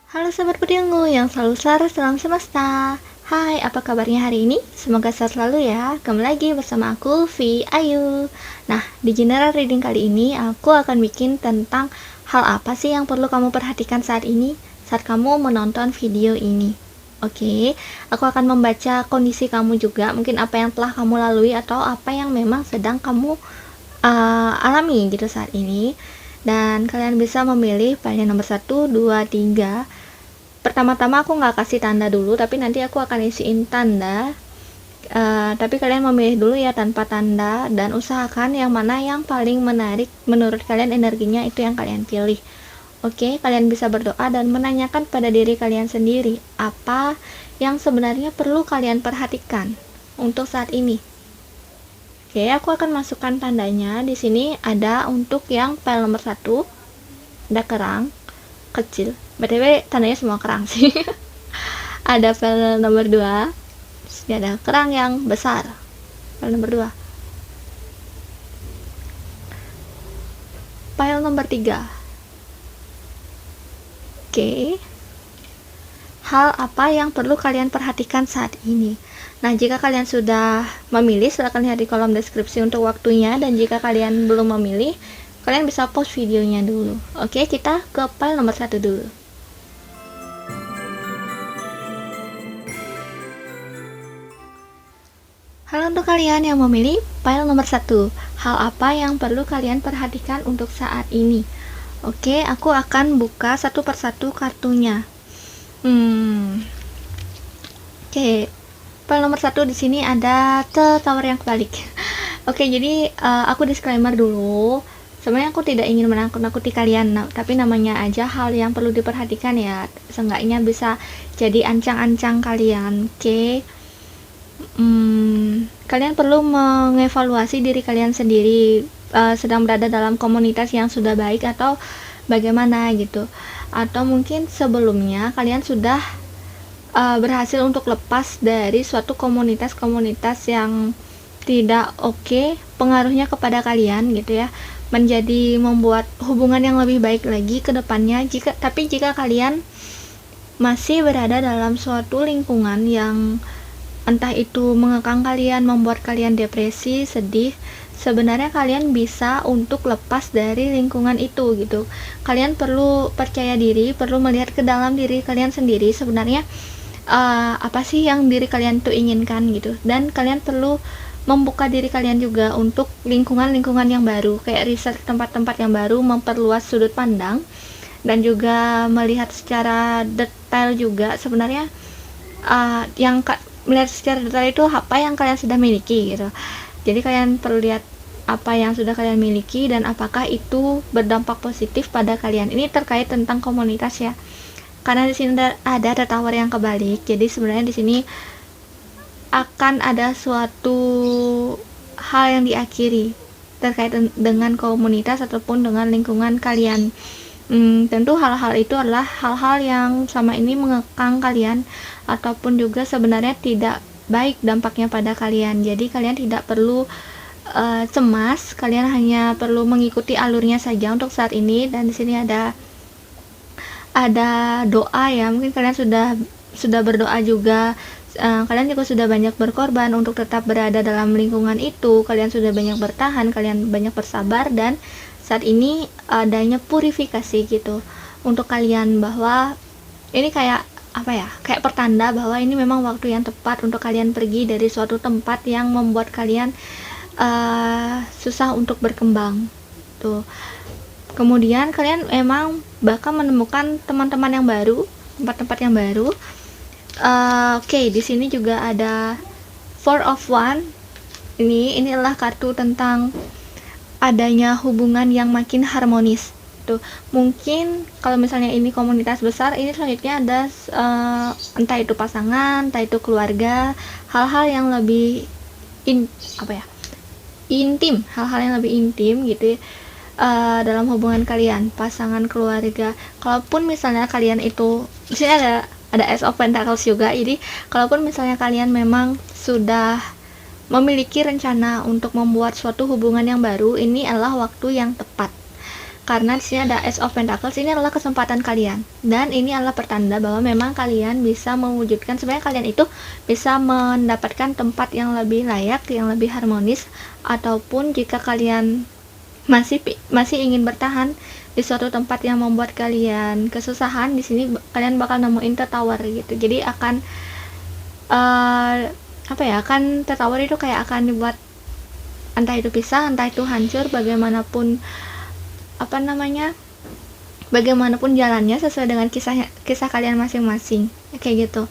Halo Sobat Pudinggu yang selalu selaras dalam semesta. Hai, apa kabarnya hari ini? Semoga sehat selalu ya. Kembali lagi bersama aku, Vi Ayu. Nah, di general reading kali ini aku akan bikin tentang hal apa sih yang perlu kamu perhatikan saat ini saat kamu menonton video ini. Oke, aku akan membaca kondisi kamu juga, mungkin apa yang telah kamu lalui atau apa yang memang sedang kamu alami gitu saat ini. Dan kalian bisa memilih file nomor 1, 2, 3. Pertama-tama aku nggak kasih tanda dulu, tapi nanti aku akan isiin tanda. Tapi kalian memilih dulu ya tanpa tanda, dan usahakan yang mana yang paling menarik menurut kalian energinya itu yang kalian pilih. Oke, kalian bisa berdoa dan menanyakan pada diri kalian sendiri apa yang sebenarnya perlu kalian perhatikan untuk saat ini. Oke, aku akan masukkan tandanya. Di sini ada untuk yang file nomor 1, ada kerang kecil. BTW tandanya semua kerang sih. Ada file nomor 2. Terus ada kerang yang besar. File nomor 2. File nomor 3. Oke. Hal apa yang perlu kalian perhatikan saat ini? Nah, jika kalian sudah memilih, silahkan lihat di kolom deskripsi untuk waktunya, dan jika kalian belum memilih, kalian bisa pause videonya dulu. Oke, kita ke file nomor 1 dulu. Halo untuk kalian yang memilih file nomor 1. Hal apa yang perlu kalian perhatikan untuk saat ini? Oke, aku akan buka satu persatu kartunya. Oke, file nomor 1 di sini ada The Tower yang kebalik. Oke, jadi aku disclaimer dulu. Sebenarnya aku tidak ingin menakut-nakuti kalian, tapi namanya aja hal yang perlu diperhatikan ya. Seenggaknya bisa jadi ancang-ancang kalian. Oke. Kalian perlu mengevaluasi diri kalian sendiri, sedang berada dalam komunitas yang sudah baik atau bagaimana gitu. Atau mungkin sebelumnya kalian sudah berhasil untuk lepas dari suatu komunitas-komunitas yang tidak oke pengaruhnya kepada kalian gitu ya, menjadi membuat hubungan yang lebih baik lagi ke depannya. Jika kalian masih berada dalam suatu lingkungan yang entah itu mengekang kalian, membuat kalian depresi, sedih, sebenarnya kalian bisa untuk lepas dari lingkungan itu gitu. Kalian perlu percaya diri, perlu melihat ke dalam diri kalian sendiri sebenarnya apa sih yang diri kalian tuh inginkan gitu. Dan kalian perlu membuka diri kalian juga untuk lingkungan-lingkungan yang baru, kayak riset tempat-tempat yang baru, memperluas sudut pandang, dan juga melihat secara detail juga sebenarnya melihat secara detail itu apa yang kalian sudah miliki gitu. Jadi kalian perlu lihat apa yang sudah kalian miliki dan apakah itu berdampak positif pada kalian. Ini terkait tentang komunitas ya. Karena di sini ada The Tower yang kebalik. Jadi sebenarnya di sini akan ada suatu hal yang diakhiri terkait dengan komunitas ataupun dengan lingkungan kalian. Tentu hal-hal itu adalah hal-hal yang sama ini mengekang kalian ataupun juga sebenarnya tidak baik dampaknya pada kalian. Jadi kalian tidak perlu cemas, kalian hanya perlu mengikuti alurnya saja untuk saat ini. Dan di sini ada doa ya, mungkin kalian sudah berdoa juga. Kalian juga sudah banyak berkorban untuk tetap berada dalam lingkungan itu. Kalian sudah banyak bertahan, kalian banyak bersabar, dan saat ini adanya purifikasi gitu untuk kalian, bahwa ini kayak apa ya, kayak pertanda bahwa ini memang waktu yang tepat untuk kalian pergi dari suatu tempat yang membuat kalian susah untuk berkembang tuh. Kemudian kalian emang bakal menemukan teman-teman yang baru, tempat-tempat yang baru. Oke, di sini juga ada Four of Wands. Ini adalah kartu tentang adanya hubungan yang makin harmonis tuh. Mungkin kalau misalnya ini komunitas besar, ini selanjutnya ada entah itu pasangan, entah itu keluarga, hal-hal yang lebih intim, hal-hal yang lebih intim gitu ya. Dalam hubungan kalian, pasangan, keluarga. Kalaupun misalnya kalian itu, di sini ada Ace of Pentacles juga. Jadi kalaupun misalnya kalian memang sudah memiliki rencana untuk membuat suatu hubungan yang baru, ini adalah waktu yang tepat. karena di sini ada Ace of Pentacles. Ini adalah kesempatan kalian, dan ini adalah pertanda bahwa memang kalian bisa mewujudkan, sebenarnya kalian itu bisa mendapatkan tempat yang lebih layak, yang lebih harmonis, ataupun jika kalian masih ingin bertahan di suatu tempat yang membuat kalian kesusahan, di sini kalian bakal nemuin The Tower gitu. Jadi akan akan The Tower itu kayak akan dibuat, entah itu pisah, entah itu hancur, bagaimanapun jalannya sesuai dengan kisah kalian masing-masing, kayak gitu.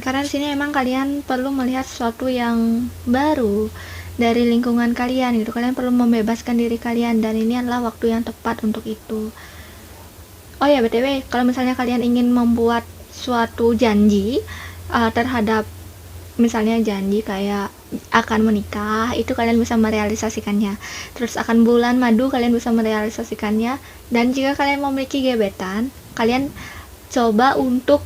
Karena di sini emang kalian perlu melihat sesuatu yang baru dari lingkungan kalian gitu. Kalian perlu membebaskan diri kalian, dan ini adalah waktu yang tepat untuk itu. Oh ya, BTW, kalau misalnya kalian ingin membuat suatu janji terhadap, misalnya janji kayak akan menikah, itu kalian bisa merealisasikannya. Terus akan bulan madu, kalian bisa merealisasikannya. Dan jika kalian memiliki gebetan, kalian coba untuk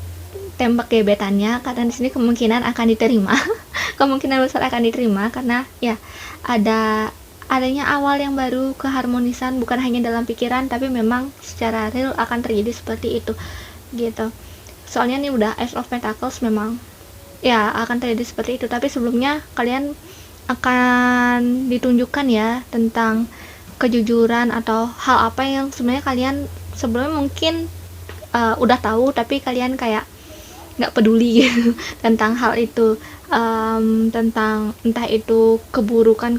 tembak gebetannya, karena di sini kemungkinan akan diterima. Kemungkinan besar akan diterima, karena ya adanya awal yang baru, keharmonisan, bukan hanya dalam pikiran, tapi memang secara real akan terjadi seperti itu gitu. Soalnya nih udah Ace of Pentacles, memang ya akan terjadi seperti itu. Tapi sebelumnya kalian akan ditunjukkan ya tentang kejujuran atau hal apa yang sebenarnya kalian sebelumnya mungkin udah tahu, tapi kalian kayak nggak peduli gitu tentang hal itu, tentang entah itu keburukan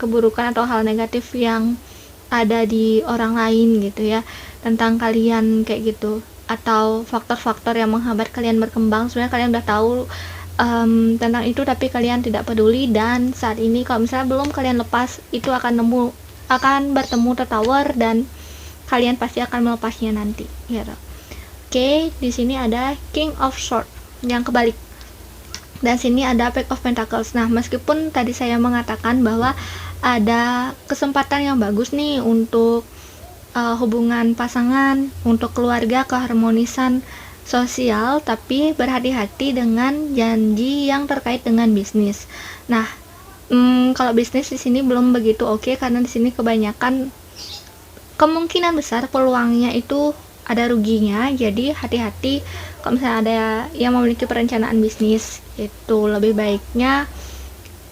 atau hal negatif yang ada di orang lain gitu ya, tentang kalian kayak gitu, atau faktor-faktor yang menghambat kalian berkembang. Sebenarnya kalian udah tahu tentang itu, tapi kalian tidak peduli. Dan saat ini kalau misalnya belum kalian lepas, itu akan bertemu The Tower, dan kalian pasti akan melepasnya nanti gitu. Oke, di sini ada King of Swords yang kebalik, dan sini ada Page of Pentacles. Nah, meskipun tadi saya mengatakan bahwa ada kesempatan yang bagus nih untuk hubungan pasangan, untuk keluarga, keharmonisan sosial, tapi berhati-hati dengan janji yang terkait dengan bisnis. Nah, kalau bisnis di sini belum begitu oke, karena di sini kebanyakan kemungkinan besar peluangnya itu ada ruginya. Jadi hati-hati kalau misalnya ada yang memiliki perencanaan bisnis, itu lebih baiknya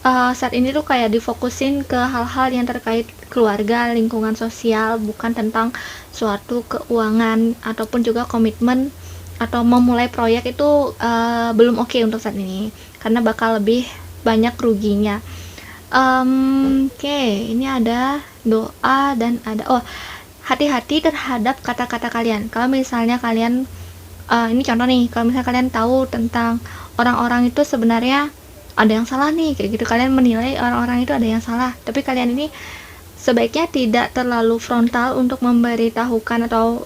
saat ini tuh kayak difokusin ke hal-hal yang terkait keluarga, lingkungan sosial, bukan tentang suatu keuangan ataupun juga komitmen atau memulai proyek. Itu belum oke untuk saat ini, karena bakal lebih banyak ruginya. Oke, ini ada doa dan ada hati-hati terhadap kata-kata kalian. Kalau misalnya kalian ini contoh nih, kalau misalnya kalian tahu tentang orang-orang itu sebenarnya ada yang salah nih, kayak gitu, kalian menilai orang-orang itu ada yang salah, tapi kalian ini sebaiknya tidak terlalu frontal untuk memberitahukan atau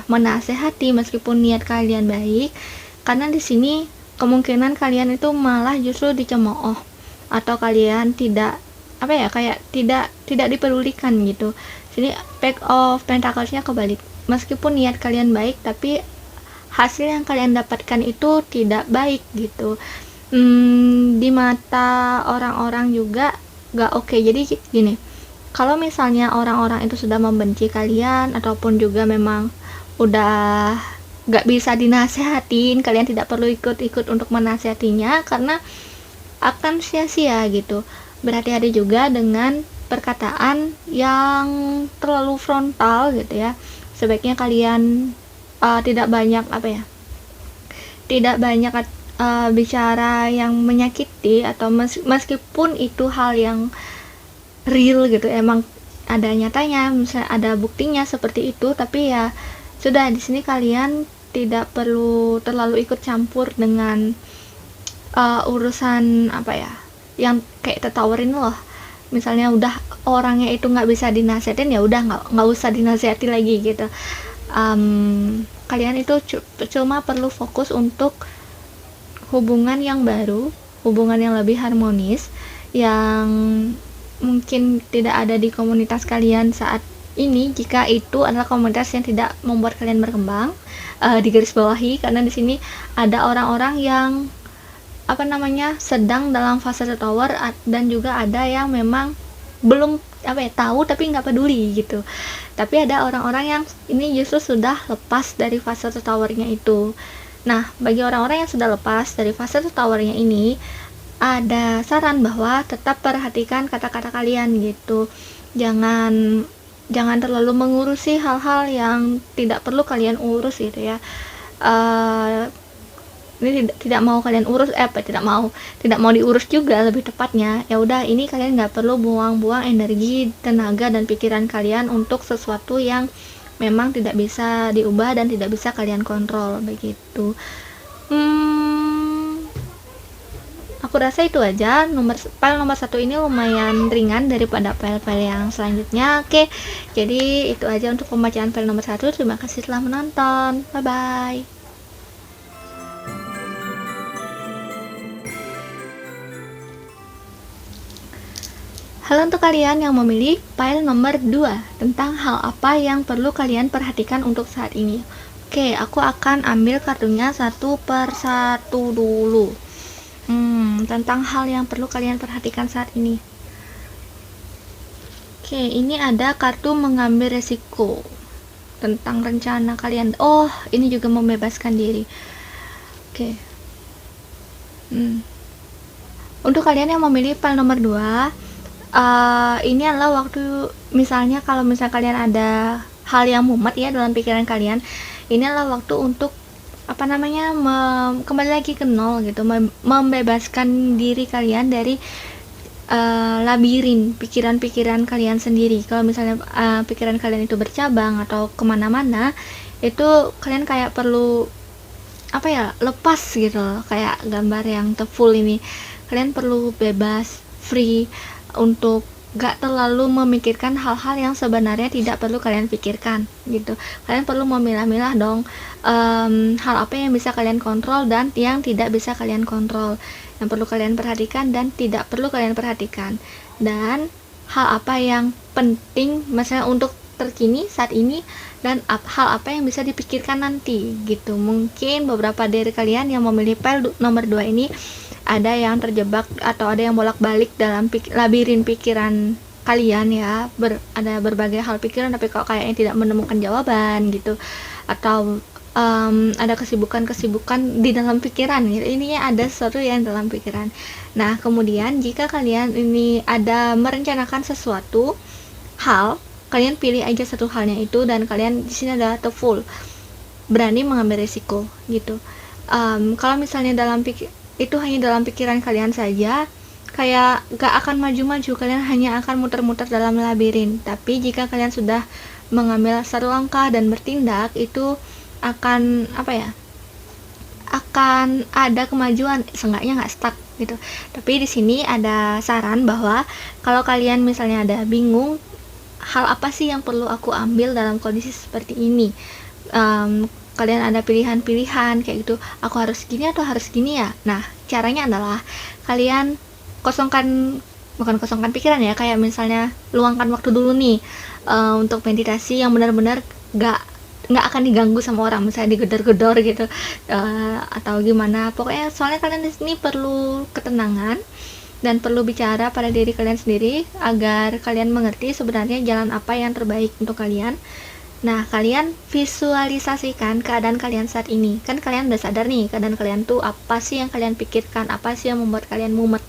menasehati meskipun niat kalian baik, karena di sini kemungkinan kalian itu malah justru dicemooh, atau kalian tidak tidak dipedulikan gitu. Sini Page of Pentacles-nya kebalik, meskipun niat kalian baik, tapi hasil yang kalian dapatkan itu tidak baik gitu. Di mata orang-orang juga gak oke. Jadi gini, kalau misalnya orang-orang itu sudah membenci kalian, ataupun juga memang udah gak bisa dinasehatin, kalian tidak perlu ikut-ikut untuk menasehatinya, karena akan sia-sia gitu. Berhati-hati juga dengan perkataan yang terlalu frontal gitu ya. Sebaiknya kalian tidak banyak bicara yang menyakiti, atau meskipun itu hal yang real gitu, emang ada nyatanya, misalnya ada buktinya seperti itu, tapi ya sudah, di sini kalian tidak perlu terlalu ikut campur dengan urusan yang kayak tertawarin loh. Misalnya udah orangnya itu nggak bisa dinasihatin, ya udah nggak usah dinasihati lagi gitu. Kalian itu cuma perlu fokus untuk hubungan yang baru, hubungan yang lebih harmonis, yang mungkin tidak ada di komunitas kalian saat ini, jika itu adalah komunitas yang tidak membuat kalian berkembang. Digarisbawahi, karena di sini ada orang-orang yang sedang dalam fase The Tower, dan juga ada yang memang belum tahu tapi nggak peduli gitu. Tapi ada orang-orang yang ini justru sudah lepas dari fase tertawarnya itu. Nah, bagi orang-orang yang sudah lepas dari fase tertawarnya ini, ada saran bahwa tetap perhatikan kata-kata kalian gitu. Jangan terlalu mengurusi hal-hal yang tidak perlu kalian urus gitu ya. Ini tidak mau kalian urus, tidak mau diurus juga lebih tepatnya. Ya udah, ini kalian nggak perlu buang-buang energi, tenaga dan pikiran kalian untuk sesuatu yang memang tidak bisa diubah dan tidak bisa kalian kontrol begitu. Aku rasa itu aja. File nomor 1 ini lumayan ringan daripada file-file yang selanjutnya. Oke, jadi itu aja untuk pembacaan file nomor 1. Terima kasih telah menonton. Bye bye. Halo untuk kalian yang memilih file nomor 2 tentang hal apa yang perlu kalian perhatikan untuk saat ini. Oke, aku akan ambil kartunya satu per satu dulu. Tentang hal yang perlu kalian perhatikan saat ini. Oke, ini ada kartu mengambil resiko. Tentang rencana kalian. Oh, ini juga membebaskan diri. Oke. Untuk kalian yang memilih file nomor 2, ini adalah waktu, misalnya kalau kalian ada hal yang mumet ya dalam pikiran kalian, ini adalah waktu untuk kembali lagi ke nol gitu, membebaskan diri kalian dari labirin pikiran-pikiran kalian sendiri. Kalau misalnya pikiran kalian itu bercabang atau kemana-mana, itu kalian kayak perlu lepas gitu loh. Kayak gambar yang full ini, kalian perlu bebas, free, untuk gak terlalu memikirkan hal-hal yang sebenarnya tidak perlu kalian pikirkan gitu. Kalian perlu memilah-milah dong, hal apa yang bisa kalian kontrol dan yang tidak bisa kalian kontrol, yang perlu kalian perhatikan dan tidak perlu kalian perhatikan, dan hal apa yang penting misalnya untuk terkini saat ini, dan hal apa yang bisa dipikirkan nanti gitu. Mungkin beberapa dari kalian yang memilih file nomor 2 ini ada yang terjebak atau ada yang bolak-balik dalam labirin pikiran kalian ya. Ada berbagai hal pikiran tapi kok kayaknya tidak menemukan jawaban gitu, atau ada kesibukan di dalam pikiran gitu. Ini ada sesuatu yang dalam pikiran. Nah, kemudian jika kalian ini ada merencanakan sesuatu hal, kalian pilih aja satu halnya itu, dan kalian di sini ada full berani mengambil risiko gitu. Kalau misalnya itu hanya dalam pikiran kalian saja, kayak gak akan maju-maju, kalian hanya akan muter-muter dalam labirin. Tapi jika kalian sudah mengambil satu langkah dan bertindak, itu akan akan ada kemajuan, seenggaknya nggak stuck gitu. Tapi di sini ada saran bahwa kalau kalian misalnya ada bingung, hal apa sih yang perlu aku ambil dalam kondisi seperti ini, kalian ada pilihan-pilihan kayak gitu, aku harus gini atau harus gini ya. Nah, caranya adalah kalian bukan kosongkan pikiran ya, kayak misalnya luangkan waktu dulu nih untuk meditasi yang benar-benar nggak akan diganggu sama orang, misalnya digedor-gedor gitu, atau gimana. Pokoknya soalnya kalian di sini perlu ketenangan dan perlu bicara pada diri kalian sendiri agar kalian mengerti sebenarnya jalan apa yang terbaik untuk kalian. Nah, kalian visualisasikan keadaan kalian saat ini. Kan kalian udah sadar nih keadaan kalian tuh apa sih yang kalian pikirkan, apa sih yang membuat kalian mumet.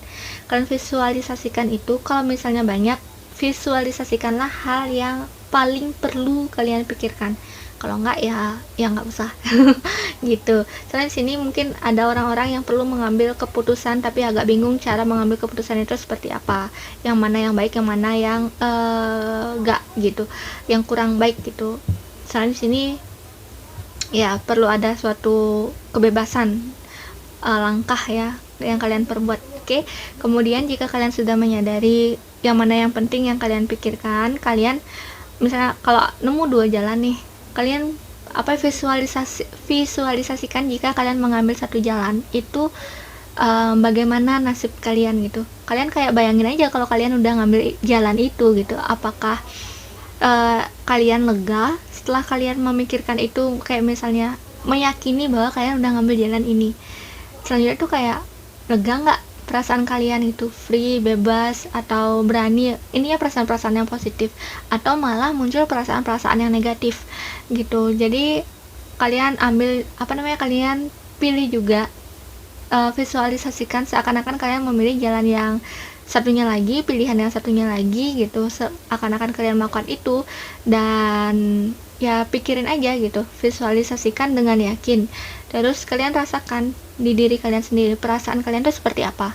Kalian visualisasikan itu. Kalau misalnya banyak, visualisasikanlah hal yang paling perlu kalian pikirkan. Kalau enggak ya nggak usah. Gitu. Soalnya di sini mungkin ada orang-orang yang perlu mengambil keputusan tapi agak bingung cara mengambil keputusan itu seperti apa, yang mana yang baik, yang mana yang enggak gitu, yang kurang baik gitu. Soalnya di sini ya perlu ada suatu kebebasan langkah ya yang kalian perbuat. Oke. Kemudian jika kalian sudah menyadari yang mana yang penting yang kalian pikirkan, kalian misalnya kalau nemu dua jalan nih, kalian visualisasikan jika kalian mengambil satu jalan itu bagaimana nasib kalian gitu. Kalian kayak bayangin aja kalau kalian udah ngambil jalan itu gitu, apakah kalian lega setelah kalian memikirkan itu, kayak misalnya meyakini bahwa kalian udah ngambil jalan ini. Selanjutnya tuh kayak lega nggak perasaan kalian itu free, bebas, atau berani, ini ya perasaan-perasaan yang positif, atau malah muncul perasaan-perasaan yang negatif gitu. Jadi kalian ambil kalian pilih juga, visualisasikan seakan-akan kalian memilih jalan yang satunya lagi, pilihan yang satunya lagi gitu, seakan-akan kalian melakukan itu. Dan ya pikirin aja gitu, visualisasikan dengan yakin, terus kalian rasakan di diri kalian sendiri, perasaan kalian tuh seperti apa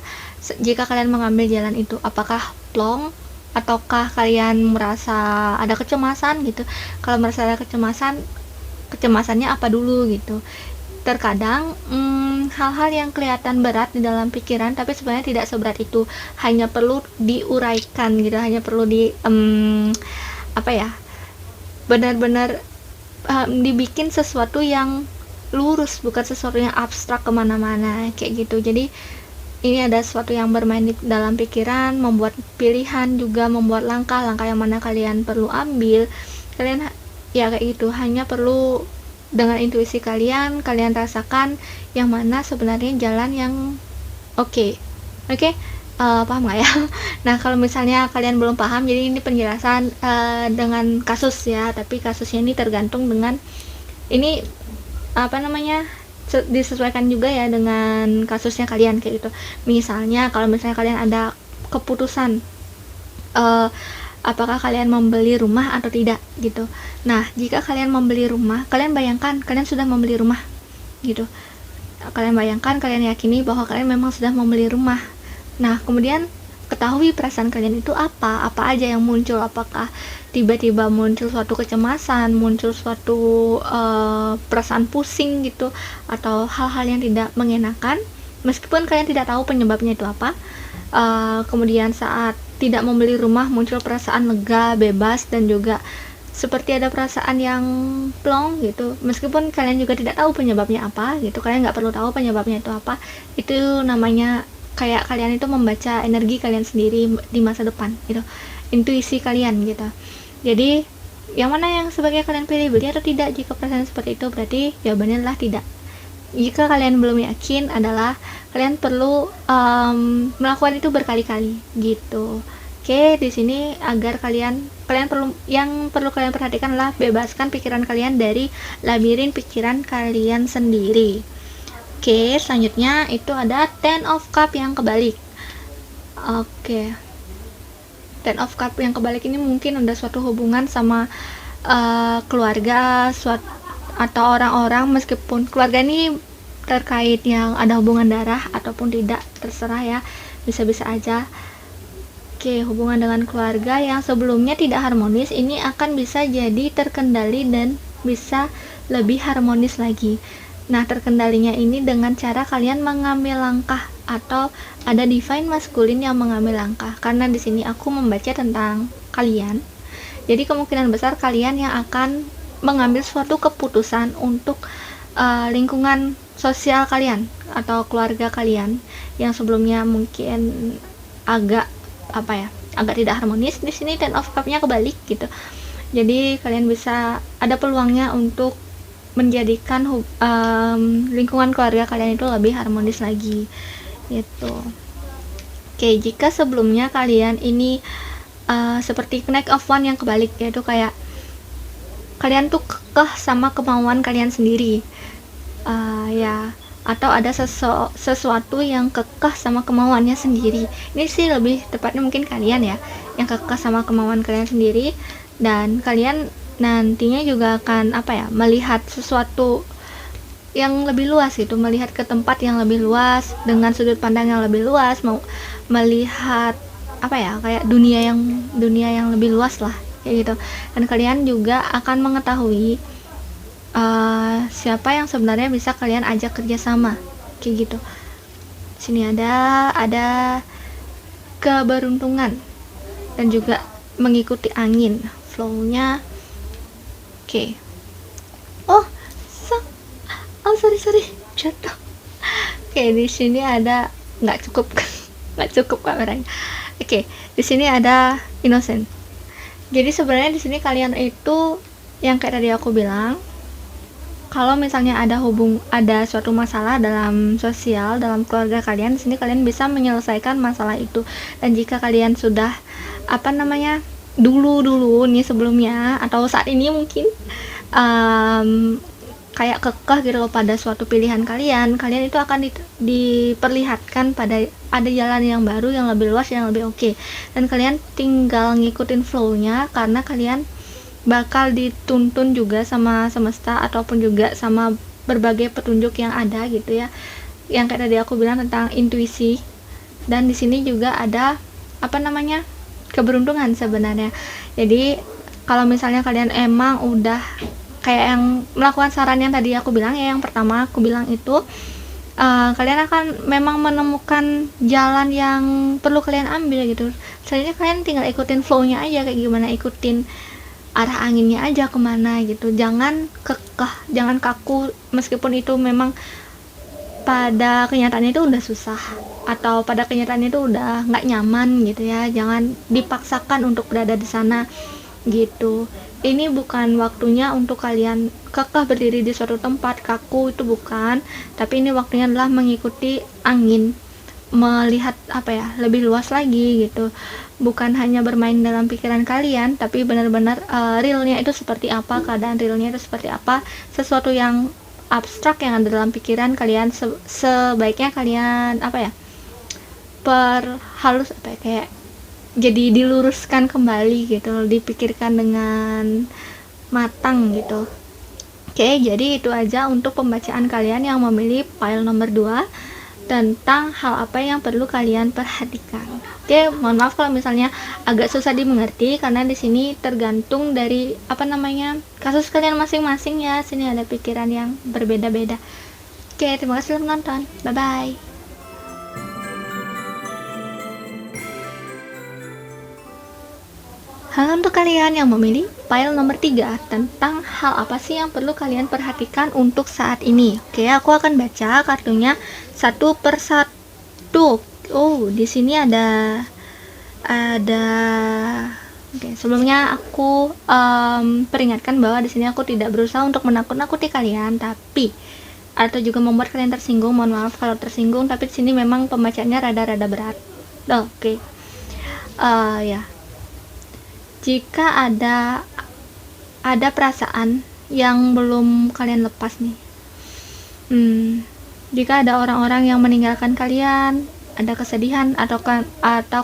jika kalian mengambil jalan itu. Apakah plong, ataukah kalian merasa ada kecemasan gitu. Kalau merasa ada kecemasannya apa dulu gitu. Terkadang hal-hal yang kelihatan berat di dalam pikiran tapi sebenarnya tidak seberat itu, hanya perlu diuraikan gitu, hanya perlu benar-benar dibikin sesuatu yang lurus, bukan sesuatu yang abstrak kemana-mana kayak gitu. Jadi ini ada sesuatu yang bermain di dalam pikiran, membuat pilihan juga, membuat langkah-langkah yang mana kalian perlu ambil. Kalian ya kayak gitu, hanya perlu dengan intuisi kalian rasakan yang mana sebenarnya jalan yang oke. Paham nggak ya? Nah, kalau misalnya kalian belum paham, jadi ini penjelasan dengan kasus ya, tapi kasusnya ini tergantung dengan ini disesuaikan juga ya dengan kasusnya kalian kayak gitu. Misalnya kalau misalnya kalian ada keputusan apakah kalian membeli rumah atau tidak gitu. Nah, jika kalian membeli rumah, kalian bayangkan kalian sudah membeli rumah gitu. Kalian bayangkan, kalian yakini bahwa kalian memang sudah membeli rumah. Nah, kemudian ketahui perasaan kalian itu apa aja yang muncul. Apakah tiba-tiba muncul suatu kecemasan, muncul suatu perasaan pusing gitu, atau hal-hal yang tidak mengenakan meskipun kalian tidak tahu penyebabnya itu apa. Kemudian saat tidak membeli rumah muncul perasaan lega, bebas, dan juga seperti ada perasaan yang plong gitu, meskipun kalian juga tidak tahu penyebabnya apa gitu. Kalian nggak perlu tahu penyebabnya itu apa, itu namanya kayak kalian itu membaca energi kalian sendiri di masa depan gitu, intuisi kalian gitu. Jadi yang mana yang sebagai kalian pilih, beli atau tidak? Jika perasaan seperti itu berarti jawabannya adalah tidak. Jika kalian belum yakin, adalah kalian perlu melakukan itu berkali-kali gitu. Oke, di sini agar kalian perlu kalian perhatikan adalah bebaskan pikiran kalian dari labirin pikiran kalian sendiri. Oke, selanjutnya itu ada Ten of Cup yang kebalik. Oke, Ten of Cup yang kebalik ini mungkin ada suatu hubungan sama keluarga, atau orang-orang, meskipun keluarga ini terkait yang ada hubungan darah ataupun tidak, terserah ya, bisa-bisa aja. Oke, hubungan dengan keluarga yang sebelumnya tidak harmonis ini akan bisa jadi terkendali dan bisa lebih harmonis lagi. Nah, terkendalinya ini dengan cara kalian mengambil langkah, atau ada divine maskulin yang mengambil langkah. Karena di sini aku membaca tentang kalian, jadi kemungkinan besar kalian yang akan mengambil suatu keputusan untuk lingkungan sosial kalian atau keluarga kalian yang sebelumnya mungkin agak tidak harmonis. Di sini Ten of Cup-nya kebalik gitu. Jadi kalian bisa ada peluangnya untuk menjadikan lingkungan keluarga kalian itu lebih harmonis lagi gitu. Oke, jika sebelumnya kalian ini seperti Knight of Wands yang kebalik, yaitu kayak kalian tuh kekeh sama kemauan kalian sendiri, atau ada sesuatu yang kekeh sama kemauannya sendiri. Ini sih lebih tepatnya mungkin kalian ya yang kekeh sama kemauan kalian sendiri, dan kalian nantinya juga akan melihat sesuatu yang lebih luas gitu, melihat ke tempat yang lebih luas dengan sudut pandang yang lebih luas, mau melihat kayak dunia yang lebih luas lah kayak gitu. Dan kalian juga akan mengetahui siapa yang sebenarnya bisa kalian ajak kerjasama kayak gitu. Sini ada keberuntungan dan juga mengikuti angin flow-nya. Oke. Sorry jatuh. Oke, di sini ada nggak cukup kameranya. Oke, di sini ada innocent. Jadi sebenarnya di sini kalian itu yang kayak tadi aku bilang, kalau misalnya ada suatu masalah dalam sosial, dalam keluarga kalian, di sini kalian bisa menyelesaikan masalah itu. Dan jika kalian sudah dulu nih sebelumnya atau saat ini mungkin kayak kekeh gitu loh pada suatu pilihan kalian itu akan diperlihatkan pada ada jalan yang baru, yang lebih luas, yang lebih oke. Dan kalian tinggal ngikutin flow-nya, karena kalian bakal dituntun juga sama semesta ataupun juga sama berbagai petunjuk yang ada gitu ya. Yang kayak tadi aku bilang tentang intuisi. Dan di sini juga ada keberuntungan sebenarnya. Jadi kalau misalnya kalian emang udah kayak yang melakukan saran yang tadi aku bilang ya, yang pertama aku bilang itu kalian akan memang menemukan jalan yang perlu kalian ambil gitu. Selanjutnya kalian tinggal ikutin flow-nya aja, kayak gimana, ikutin arah anginnya aja kemana gitu. Jangan kekeh, jangan kaku, meskipun itu memang pada kenyataannya itu udah susah atau pada kenyataannya itu udah nggak nyaman gitu ya. Jangan dipaksakan untuk berada di sana gitu. Ini bukan waktunya untuk kalian kekeh berdiri di suatu tempat kaku, itu bukan. Tapi ini waktunya adalah mengikuti angin, melihat lebih luas lagi gitu. Bukan hanya bermain dalam pikiran kalian, tapi benar-benar realnya itu seperti apa, keadaan realnya itu seperti apa. Sesuatu yang abstrak yang ada dalam pikiran kalian sebaiknya kalian perhalus kayak jadi diluruskan kembali gitu, dipikirkan dengan matang gitu. Oke, jadi itu aja untuk pembacaan kalian yang memilih file nomor 2 tentang hal apa yang perlu kalian perhatikan. Oke, mohon maaf kalau misalnya agak susah dimengerti, karena di sini tergantung dari kasus kalian masing-masing ya. Sini ada pikiran yang berbeda-beda. Oke, terima kasih telah menonton. Bye bye. Hal untuk kalian yang memilih file nomor 3 tentang hal apa sih yang perlu kalian perhatikan untuk saat ini. Oke, aku akan baca kartunya satu per satu. Oh, di sini ada Oke, sebelumnya aku peringatkan bahwa di sini aku tidak berusaha untuk menakut-nakuti kalian, tapi atau juga membuat kalian tersinggung. Mohon maaf kalau tersinggung, tapi di sini memang pembacaannya rada-rada berat. Oke. Ya. Jika ada perasaan yang belum kalian lepas nih, jika ada orang-orang yang meninggalkan kalian, ada kesedihan atau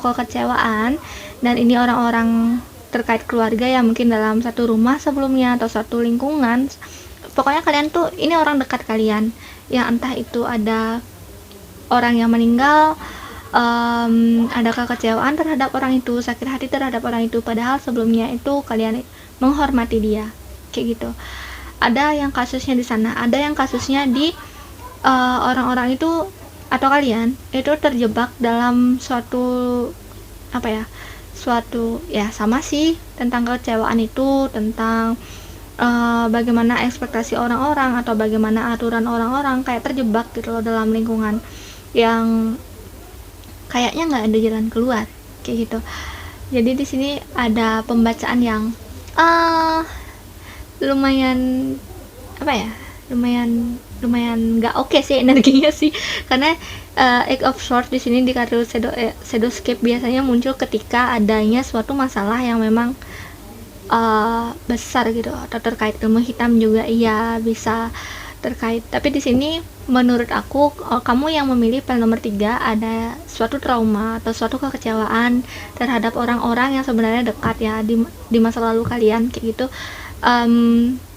kekecewaan, dan ini orang-orang terkait keluarga ya, mungkin dalam satu rumah sebelumnya atau satu lingkungan, pokoknya kalian tuh ini orang dekat kalian, yang entah itu ada orang yang meninggal, ada kekecewaan terhadap orang itu, sakit hati terhadap orang itu, padahal sebelumnya itu kalian menghormati dia, kayak gitu. Ada yang kasusnya di sana, ada yang kasusnya di orang-orang itu atau kalian itu terjebak dalam suatu sama sih, tentang kekecewaan itu, tentang bagaimana ekspektasi orang-orang atau bagaimana aturan orang-orang, kayak terjebak gitu loh dalam lingkungan yang kayaknya nggak ada jalan keluar, kayak gitu. Jadi di sini ada pembacaan yang lumayan nggak oke sih energinya sih, karena Eight of Swords di sini di kartu Shadowscape biasanya muncul ketika adanya suatu masalah yang memang besar gitu, atau terkait ilmu hitam juga iya bisa terkait. Tapi di sini menurut aku, kamu yang memilih file nomor 3 ada suatu trauma atau suatu kekecewaan terhadap orang-orang yang sebenarnya dekat ya di masa lalu kalian, kayak gitu.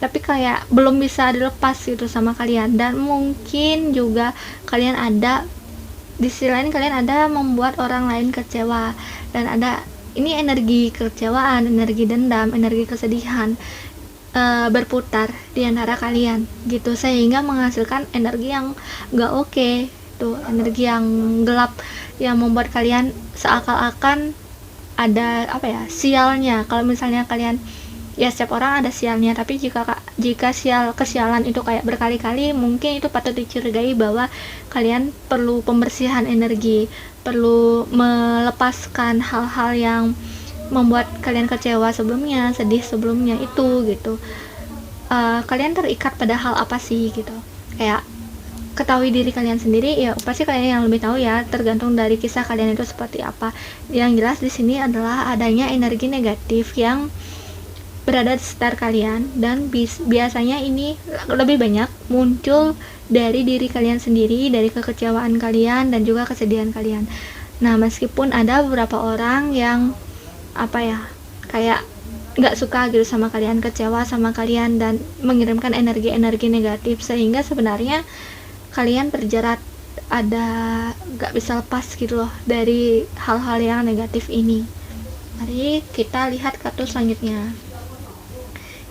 Tapi kayak belum bisa dilepas gitu sama kalian, dan mungkin juga kalian ada di sisi lain, kalian ada membuat orang lain kecewa, dan ada ini energi kekecewaan, energi dendam, energi kesedihan berputar di antara kalian gitu, sehingga menghasilkan energi yang gak oke tuh, energi yang gelap yang membuat kalian seakan-akan ada sialnya. Kalau misalnya kalian ya, setiap orang ada sialnya, tapi jika kesialan itu kayak berkali-kali, mungkin itu patut dicurigai bahwa kalian perlu pembersihan energi, perlu melepaskan hal-hal yang membuat kalian kecewa sebelumnya, sedih sebelumnya itu gitu. kalian terikat pada hal apa sih gitu. Kayak ketahui diri kalian sendiri, ya pasti kalian yang lebih tahu ya, tergantung dari kisah kalian itu seperti apa. Yang jelas di sini adalah adanya energi negatif yang berada di sekitar kalian, dan biasanya ini lebih banyak muncul dari diri kalian sendiri, dari kekecewaan kalian dan juga kesedihan kalian. Nah, meskipun ada beberapa orang yang apa ya, kayak nggak suka gitu sama kalian, kecewa sama kalian dan mengirimkan energi-energi negatif, sehingga sebenarnya kalian terjerat, ada nggak bisa lepas gitu loh dari hal-hal yang negatif ini. Mari kita lihat kartu selanjutnya.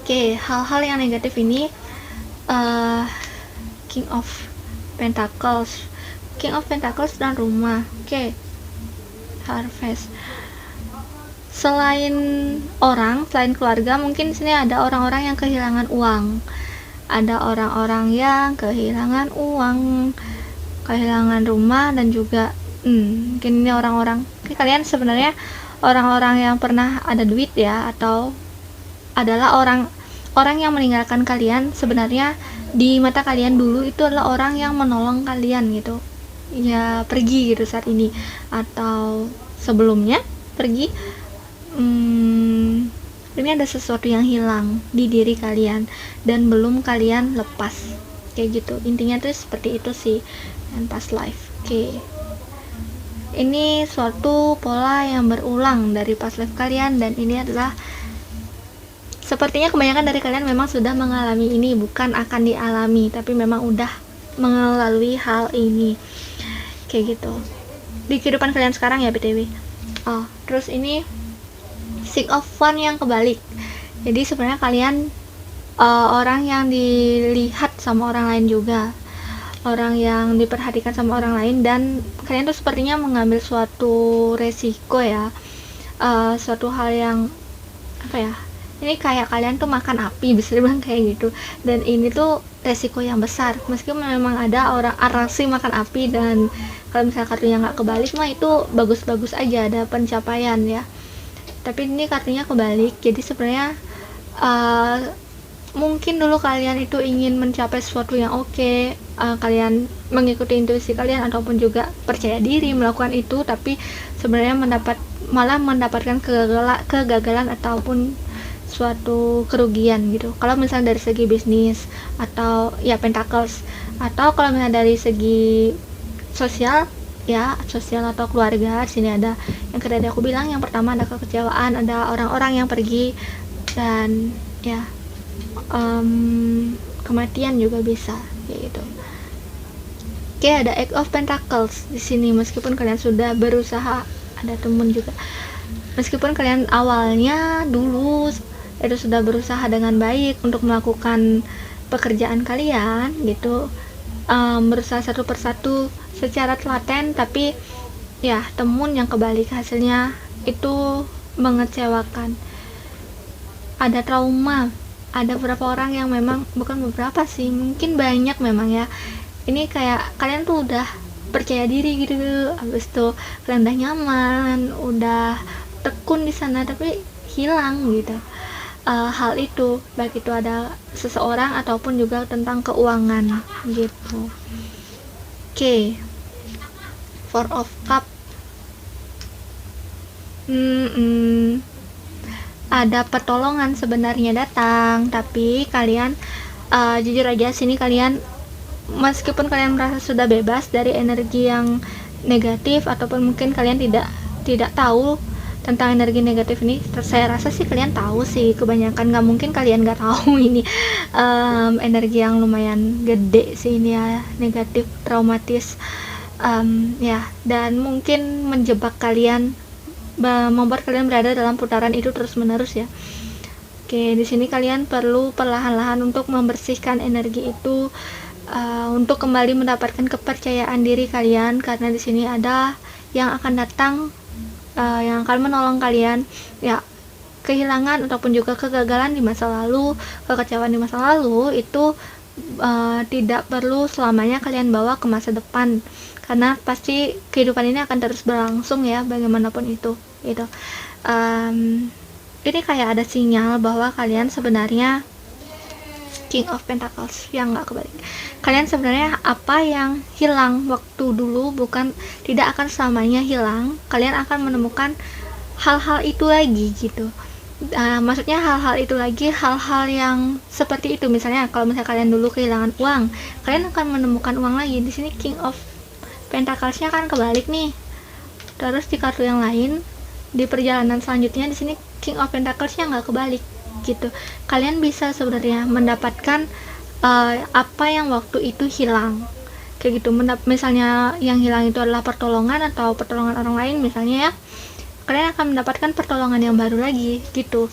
Oke, hal-hal yang negatif ini, King of Pentacles, King of Pentacles dan rumah. Oke, Harvest. Selain orang, selain keluarga, mungkin di sini ada orang-orang yang kehilangan uang. Ada orang-orang yang kehilangan uang, kehilangan rumah, dan juga mungkin ini orang-orang, kalian sebenarnya orang-orang yang pernah ada duit ya, atau adalah orang yang meninggalkan kalian. Sebenarnya di mata kalian dulu itu adalah orang yang menolong kalian gitu ya, pergi gitu saat ini atau sebelumnya pergi. Ini ada sesuatu yang hilang di diri kalian dan belum kalian lepas, kayak gitu intinya tuh seperti itu sih, dan past life. Oke. Ini suatu pola yang berulang dari past life kalian, dan ini adalah sepertinya kebanyakan dari kalian memang sudah mengalami ini, bukan akan dialami, tapi memang udah melalui hal ini, kayak gitu di kehidupan kalian sekarang ya, BTW. Terus ini Six of Wands yang kebalik. Jadi sebenarnya kalian orang yang dilihat sama orang lain juga, orang yang diperhatikan sama orang lain, dan kalian tuh sepertinya mengambil suatu resiko ya, suatu hal yang apa ya, ini kayak kalian tuh makan api, bisa dibilang kayak gitu, dan ini tuh resiko yang besar. Meskipun memang ada orang arasi makan api, dan kalau misalnya kartunya nggak kebalik mah itu bagus-bagus aja, ada pencapaian ya, tapi ini kartunya kebalik. Jadi sebenarnya mungkin dulu kalian itu ingin mencapai sesuatu yang oke, kalian mengikuti intuisi kalian ataupun juga percaya diri melakukan itu, tapi sebenarnya malah mendapatkan kegagalan ataupun suatu kerugian gitu. Kalau misalnya dari segi bisnis atau ya Pentacles, atau kalau misalnya dari segi sosial ya, sosial atau keluarga, di sini ada yang tadi aku bilang, yang pertama ada kekecewaan, ada orang-orang yang pergi, dan ya kematian juga bisa kayak gitu. Oke, ada Eight of Pentacles di sini. Meskipun kalian sudah berusaha, ada temen juga, meskipun kalian awalnya dulu itu sudah berusaha dengan baik untuk melakukan pekerjaan kalian gitu, berusaha satu persatu secara telaten, tapi ya temun yang kebalik, hasilnya itu mengecewakan. Ada trauma, ada beberapa orang yang memang, bukan beberapa sih, mungkin banyak memang ya, ini kayak kalian tuh udah percaya diri gitu, abis itu kalian udah nyaman, udah tekun di sana, tapi hilang gitu hal itu, baik itu ada seseorang ataupun juga tentang keuangan gitu. Oke. Four of Cup. Ada pertolongan sebenarnya datang, tapi kalian jujur aja sini, kalian meskipun kalian merasa sudah bebas dari energi yang negatif, ataupun mungkin kalian tidak tahu tentang energi negatif ini, saya rasa sih kalian tahu sih, kebanyakan, nggak mungkin kalian nggak tahu ini energi yang lumayan gede sih ini ya, negatif, traumatis ya, dan mungkin menjebak kalian, membuat kalian berada dalam putaran itu terus menerus ya. Oke, di sini kalian perlu perlahan-lahan untuk membersihkan energi itu, untuk kembali mendapatkan kepercayaan diri kalian, karena di sini ada yang akan datang, yang akan menolong kalian ya. Kehilangan ataupun juga kegagalan di masa lalu, kekecewaan di masa lalu itu tidak perlu selamanya kalian bawa ke masa depan, karena pasti kehidupan ini akan terus berlangsung ya, bagaimanapun itu gitu. Ini kayak ada sinyal bahwa kalian sebenarnya King of Pentacles yang nggak kebalik. Kalian sebenarnya apa yang hilang waktu dulu tidak akan selamanya hilang. Kalian akan menemukan hal-hal itu lagi gitu. Maksudnya hal-hal itu lagi, hal-hal yang seperti itu. Misalnya kalau misalnya kalian dulu kehilangan uang, kalian akan menemukan uang lagi. Di sini King of Pentacles-nya kan kebalik nih. Terus di kartu yang lain, di perjalanan selanjutnya di sini King of Pentacles-nya nggak kebalik gitu. Kalian bisa sebenarnya mendapatkan apa yang waktu itu hilang kayak gitu. Misalnya yang hilang itu adalah pertolongan atau pertolongan orang lain misalnya ya, kalian akan mendapatkan pertolongan yang baru lagi gitu.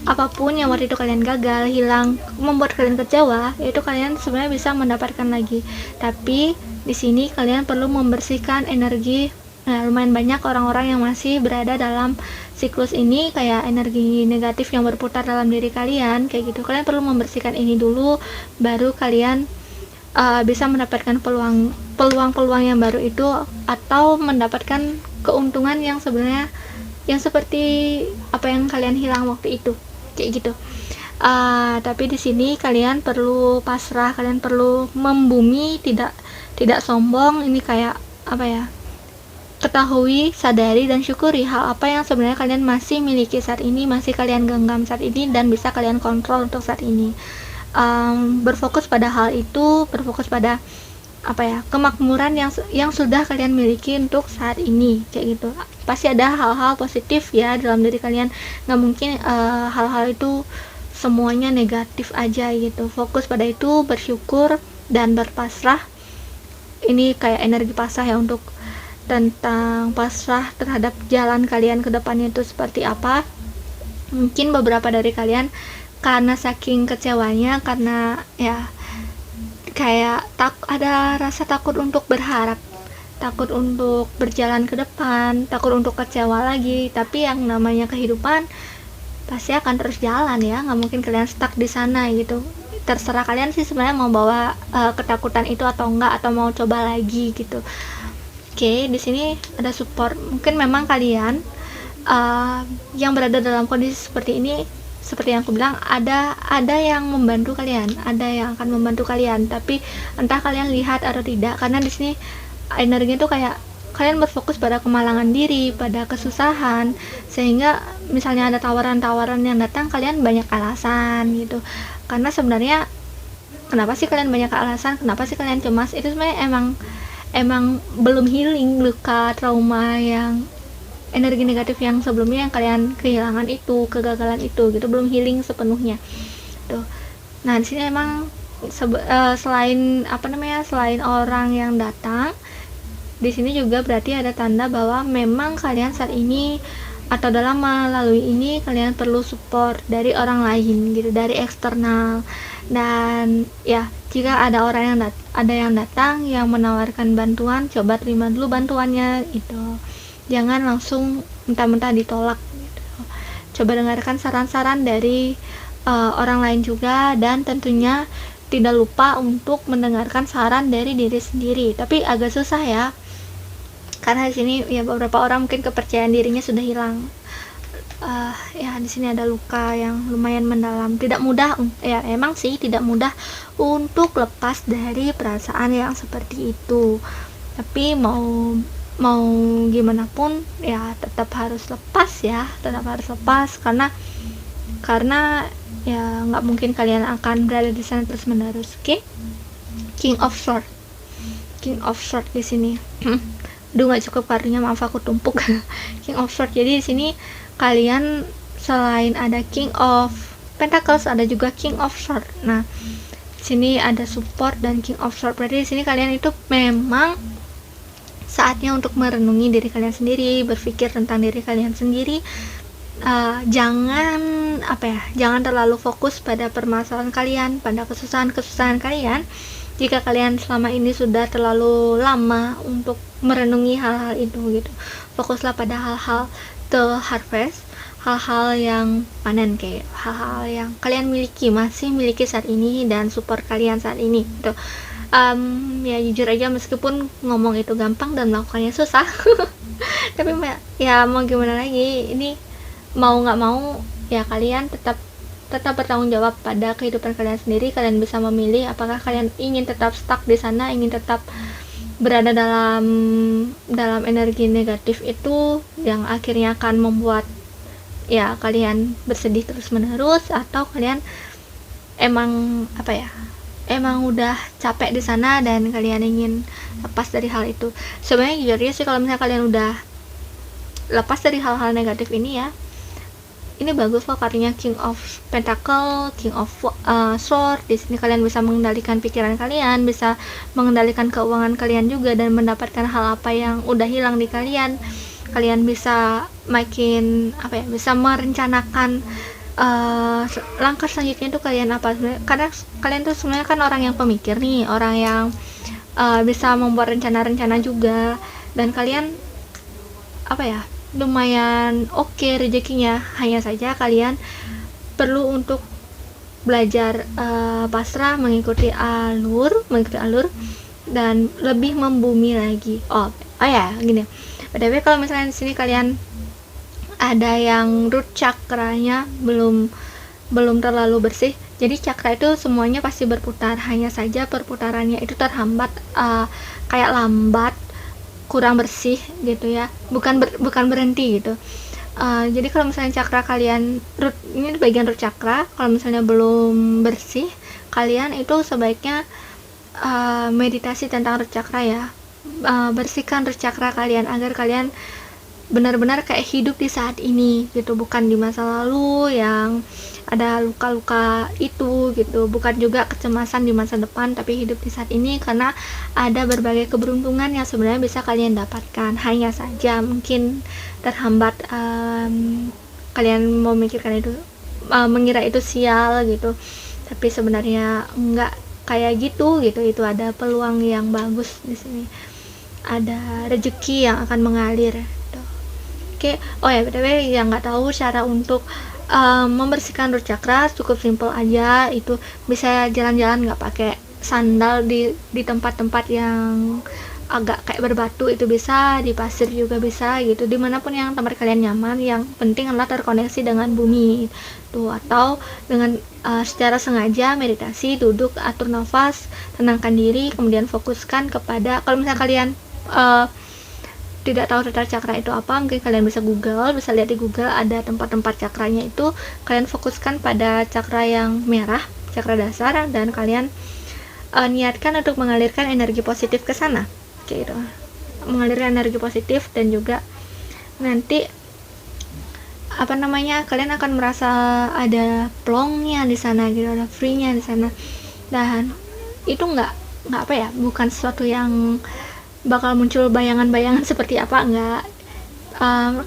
Apapun yang waktu itu kalian gagal, hilang, membuat kalian kecewa, itu kalian sebenarnya bisa mendapatkan lagi. Tapi di sini kalian perlu membersihkan energi. Lumayan banyak orang-orang yang masih berada dalam siklus ini, kayak energi negatif yang berputar dalam diri kalian kayak gitu. Kalian perlu membersihkan ini dulu, baru kalian bisa mendapatkan peluang yang baru itu, atau mendapatkan keuntungan yang sebenarnya yang seperti apa yang kalian hilang waktu itu kayak gitu. Tapi di sini kalian perlu pasrah, kalian perlu membumi, tidak sombong. Ini kayak apa ya, ketahui, sadari, dan syukuri hal apa yang sebenarnya kalian masih miliki saat ini, masih kalian genggam saat ini, dan bisa kalian kontrol untuk saat ini. Berfokus pada hal itu, berfokus pada apa ya, kemakmuran yang sudah kalian miliki untuk saat ini kayak gitu. Pasti ada hal-hal positif ya dalam diri kalian, nggak mungkin hal-hal itu semuanya negatif aja gitu. Fokus pada itu, bersyukur dan berpasrah. Ini kayak energi pasrah ya, untuk tentang pasrah terhadap jalan kalian ke depannya itu seperti apa. Mungkin beberapa dari kalian karena saking kecewanya, karena ya kayak ada rasa takut untuk berharap, takut untuk berjalan ke depan, takut untuk kecewa lagi. Tapi yang namanya kehidupan pasti akan terus jalan ya, nggak mungkin kalian stuck di sana gitu. Terserah kalian sih sebenarnya mau bawa ketakutan itu atau enggak, atau mau coba lagi gitu. Oke, di sini ada support. Mungkin memang kalian yang berada dalam kondisi seperti ini, seperti yang aku bilang, ada yang membantu kalian, ada yang akan membantu kalian. Tapi entah kalian lihat atau tidak, karena di sini energinya tuh kayak kalian berfokus pada kemalangan diri, pada kesusahan, sehingga misalnya ada tawaran-tawaran yang datang, kalian banyak alasan gitu. Karena sebenarnya kenapa sih kalian banyak alasan, kenapa sih kalian cemas, itu sebenarnya emang belum healing luka trauma yang energi negatif yang sebelumnya yang kalian kehilangan itu, kegagalan itu gitu, belum healing sepenuhnya tuh. Nah di sini emang selain selain orang yang datang, di sini juga berarti ada tanda bahwa memang kalian saat ini atau dalam melalui ini kalian perlu support dari orang lain gitu, dari eksternal. Dan ya, jika ada yang datang yang menawarkan bantuan, coba terima dulu bantuannya itu. Jangan langsung mentah-mentah ditolak gitu. Coba dengarkan saran-saran dari orang lain juga, dan tentunya tidak lupa untuk mendengarkan saran dari diri sendiri. Tapi agak susah ya, karena di sini ya beberapa orang mungkin kepercayaan dirinya sudah hilang. Ya di sini ada luka yang lumayan mendalam. Tidak mudah ya, emang sih tidak mudah untuk lepas dari perasaan yang seperti itu. Tapi mau gimana pun ya tetap harus lepas ya, tetap harus lepas, karena ya nggak mungkin kalian akan berada di sana terus menerus. Oke? King of Sword di sini. Aduh, nggak cukup kartunya, maaf aku tumpuk. King of Sword. Jadi di sini kalian selain ada King of Pentacles, ada juga King of Sword. Nah, di sini ada support dan King of Sword. Berarti di sini kalian itu memang saatnya untuk merenungi diri kalian sendiri, berpikir tentang diri kalian sendiri. Jangan terlalu fokus pada permasalahan kalian, pada kesusahan kalian. Jika kalian selama ini sudah terlalu lama untuk merenungi hal-hal itu gitu, fokuslah pada hal-hal to harvest, hal-hal yang panen, kayak hal-hal yang kalian masih miliki saat ini, dan support kalian saat ini gitu. Ya jujur aja, meskipun ngomong itu gampang dan melakukannya susah tapi ya mau gimana lagi, ini mau nggak mau ya kalian tetap tetap bertanggung jawab pada kehidupan kalian sendiri. Kalian bisa memilih apakah kalian ingin tetap stuck di sana, ingin tetap berada dalam energi negatif itu yang akhirnya akan membuat ya kalian bersedih terus menerus, atau kalian emang emang udah capek di sana dan kalian ingin lepas dari hal itu. Sebenarnya jujur sih, kalau misalnya kalian udah lepas dari hal-hal negatif ini ya, ini bagus loh kartunya King of Pentacle, King of Sword. Di sini kalian bisa mengendalikan pikiran kalian, bisa mengendalikan keuangan kalian juga, dan mendapatkan hal apa yang udah hilang di kalian. Kalian bisa makin bisa merencanakan langkah selanjutnya itu kalian apa sebenarnya, karena kalian tuh sebenarnya kan orang yang pemikir nih, orang yang bisa membuat rencana-rencana juga, dan kalian lumayan oke rezekinya. Hanya saja kalian perlu untuk belajar pasrah, mengikuti alur dan lebih membumi lagi. Gini. Padahal kalau misalnya di sini kalian ada yang root chakranya belum terlalu bersih, jadi cakra itu semuanya pasti berputar, hanya saja perputarannya itu terhambat, kayak lambat, kurang bersih gitu ya, bukan berhenti gitu. Jadi kalau misalnya cakra kalian ini bagian root chakra, kalau misalnya belum bersih, kalian itu sebaiknya meditasi tentang root chakra ya. Bersihkan root chakra kalian agar kalian benar-benar kayak hidup di saat ini gitu, bukan di masa lalu yang ada luka-luka itu gitu, bukan juga kecemasan di masa depan, tapi hidup di saat ini karena ada berbagai keberuntungan yang sebenarnya bisa kalian dapatkan. Hanya saja mungkin terhambat, kalian memikirkan itu, mengira itu sial gitu, tapi sebenarnya enggak kayak gitu. Itu ada peluang yang bagus di sini, ada rezeki yang akan mengalir gitu. Oke, btw yang nggak tahu cara untuk membersihkan root chakra, cukup simple aja. Itu bisa jalan-jalan nggak pakai sandal di tempat-tempat yang agak kayak berbatu, itu bisa, di pasir juga bisa gitu, dimanapun yang tempat kalian nyaman. Yang penting adalah terkoneksi dengan bumi tuh, atau dengan secara sengaja meditasi, duduk, atur nafas, tenangkan diri, kemudian fokuskan kepada, kalau misalnya kalian tidak tahu tata cakra itu apa, mungkin kalian bisa lihat di Google, ada tempat-tempat cakranya itu. Kalian fokuskan pada cakra yang merah, cakra dasar, dan kalian niatkan untuk mengalirkan energi positif ke sana gitu, mengalirkan energi positif, dan juga nanti kalian akan merasa ada plongnya di sana gitu, ada free-nya di sana, dan itu bukan sesuatu yang bakal muncul bayangan-bayangan seperti apa,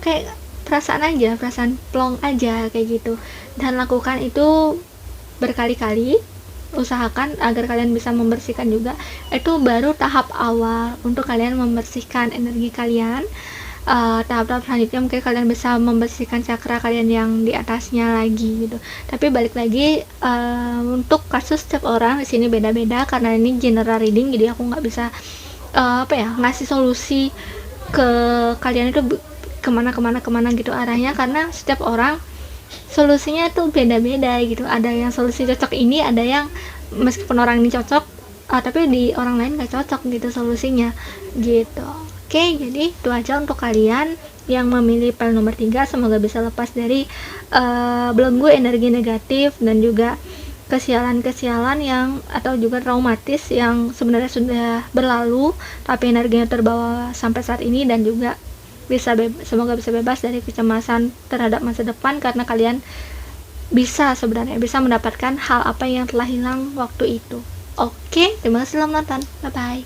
kayak perasaan plong aja kayak gitu. Dan lakukan itu berkali-kali, usahakan agar kalian bisa membersihkan juga. Itu baru tahap awal untuk kalian membersihkan energi kalian. Tahap-tahap selanjutnya mungkin kalian bisa membersihkan cakra kalian yang di atasnya lagi gitu. Tapi balik lagi, untuk kasus setiap orang di sini beda-beda, karena ini general reading, jadi aku nggak bisa ngasih solusi ke kalian itu kemana gitu arahnya, karena setiap orang solusinya tuh beda-beda gitu. Ada yang solusi cocok ini, ada yang meskipun orang ini cocok, tapi di orang lain nggak cocok gitu solusinya gitu. Oke, jadi itu aja untuk kalian yang memilih pil nomor 3. Semoga bisa lepas dari belenggu energi negatif dan juga kesialan yang atau juga traumatis yang sebenarnya sudah berlalu tapi energinya terbawa sampai saat ini, dan juga semoga bisa bebas dari kecemasan terhadap masa depan, karena kalian bisa mendapatkan hal apa yang telah hilang waktu itu. Oke, terima kasih telah menonton. Bye bye.